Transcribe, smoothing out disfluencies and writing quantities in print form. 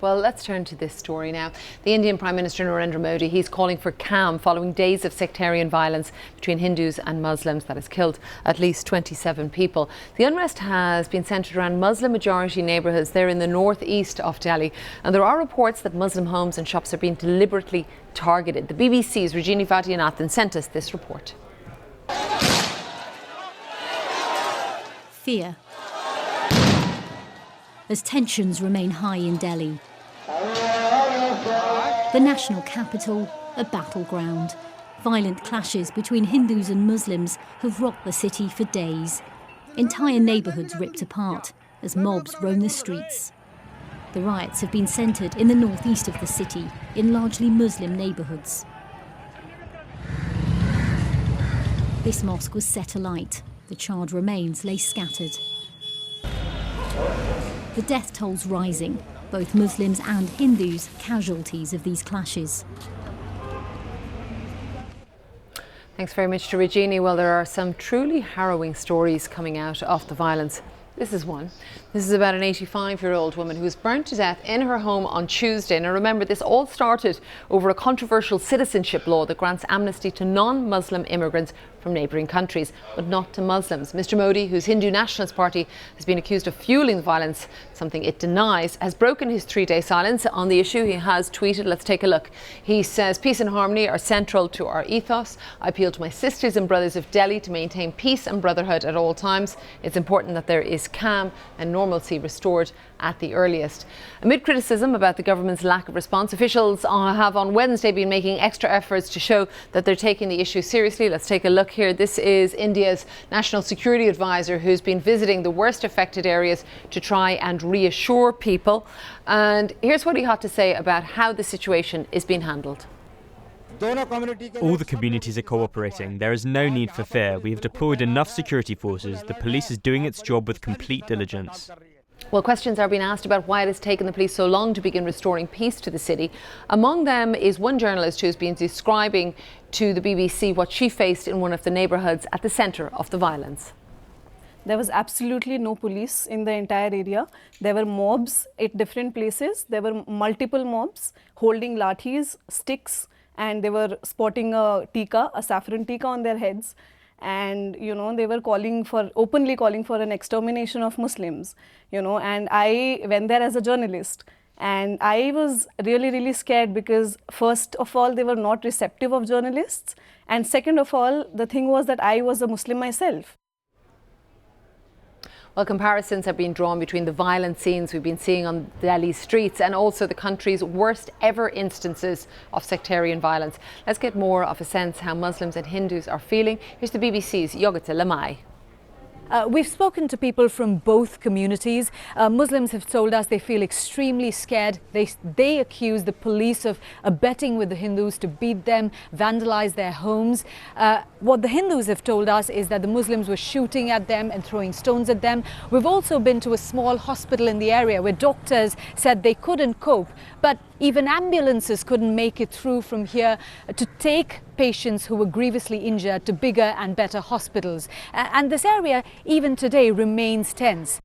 Well, let's turn to this story now. The Indian Prime Minister Narendra Modi, he's calling for calm following days of sectarian violence between Hindus and Muslims that has killed at least 27 people. The unrest has been centred around Muslim-majority neighbourhoods there in the northeast of Delhi, and there are reports that Muslim homes and shops are being deliberately targeted. The BBC's Rajini Vaidyanathan sent us this report. Fear. As tensions remain high in Delhi. The national capital, a battleground. Violent clashes between Hindus and Muslims have rocked the city for days. Entire neighbourhoods ripped apart as mobs roam the streets. The riots have been centred in the northeast of the city, in largely Muslim neighbourhoods. This mosque was set alight. The charred remains lay scattered. The death toll's rising. Both Muslims and Hindus casualties of these clashes. Thanks very much to Regini. Well, there are some truly harrowing stories coming out of the violence. This is one. This is about an 85-year-old woman who was burnt to death in her home on Tuesday. Now remember, this all started over a controversial citizenship law that grants amnesty to non-Muslim immigrants from neighbouring countries, but not to Muslims. Mr Modi, whose Hindu Nationalist Party has been accused of fueling the violence, something it denies, has broken his 3-day silence on the issue. He has tweeted. Let's take a look. He says, "Peace and harmony are central to our ethos. I appeal to my sisters and brothers of Delhi to maintain peace and brotherhood at all times. It's important that there is calm and normalcy restored at the earliest." Amid criticism about the government's lack of response, officials have on Wednesday been making extra efforts to show that they're taking the issue seriously. Let's take a look here. This is India's National Security Advisor, who's been visiting the worst affected areas to try and reassure people. And here's what he had to say about how the situation is being handled. All the communities are cooperating. There is no need for fear. We have deployed enough security forces. The police is doing its job with complete diligence. Well, questions are being asked about why it has taken the police so long to begin restoring peace to the city. Among them is one journalist who's been describing to the BBC what she faced in one of the neighbourhoods at the centre of the violence. There was absolutely no police in the entire area. There were mobs at different places. There were multiple mobs holding lathis, sticks, and they were sporting a tika, a saffron tika on their heads. And, they were openly calling for an extermination of Muslims, and I went there as a journalist. And I was really, really scared because first of all, they were not receptive of journalists. And second of all, the thing was that I was a Muslim myself. Well, comparisons have been drawn between the violent scenes we've been seeing on Delhi's streets and also the country's worst ever instances of sectarian violence. Let's get more of a sense how Muslims and Hindus are feeling. Here's the BBC's Yogita Lamai. We've spoken to people from both communities. Muslims have told us they feel extremely scared. They accuse the police of abetting with the Hindus to beat them, vandalize their homes. What the Hindus have told us is that the Muslims were shooting at them and throwing stones at them. We've also been to a small hospital in the area where doctors said they couldn't cope, but even ambulances couldn't make it through from here to take patients who were grievously injured to bigger and better hospitals. And this area, even today, remains tense.